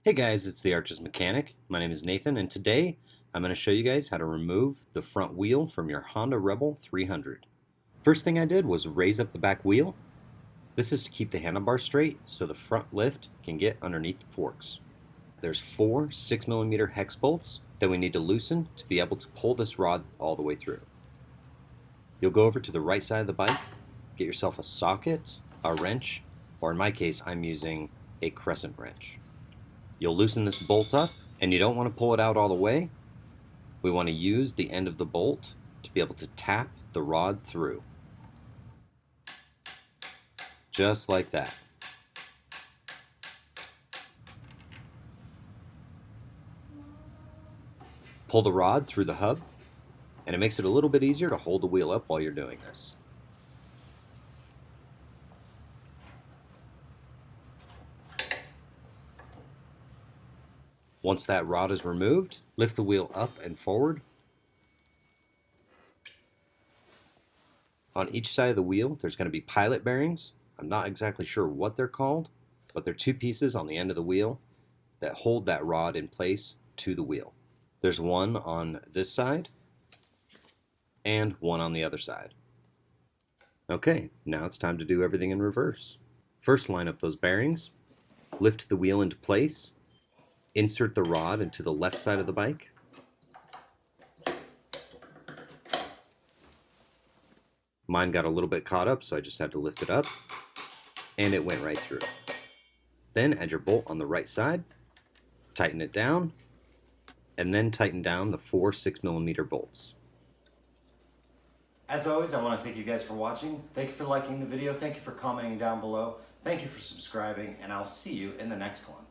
Hey guys, it's the Arches Mechanic. My name is Nathan, and today I'm going to show you guys how to remove the front wheel from your Honda Rebel 300. First thing I did was raise up the back wheel. This is to keep the handlebar straight so the front lift can get underneath the forks. There's 4 6mm hex bolts that we need to loosen to be able to pull this rod all the way through. You'll go over to the right side of the bike, get yourself a socket, a wrench, or in my case I'm using a crescent wrench. You'll loosen this bolt up, and you don't want to pull it out all the way. We want to use the end of the bolt to be able to tap the rod through. Just like that. Pull the rod through the hub, and it makes it a little bit easier to hold the wheel up while you're doing this. Once that rod is removed, lift the wheel up and forward. On each side of the wheel, there's going to be pilot bearings. I'm not exactly sure what they're called, but they're 2 pieces on the end of the wheel that hold that rod in place to the wheel. There's one on this side and one on the other side. Okay, now it's time to do everything in reverse. First, line up those bearings, lift the wheel into place, insert the rod into the left side of the bike. Mine got a little bit caught up, so I just had to lift it up, and it went right through. Then add your bolt on the right side, tighten it down, and then tighten down the 4 6mm bolts. As always, I want to thank you guys for watching. Thank you for liking the video. Thank you for commenting down below. Thank you for subscribing, and I'll see you in the next one.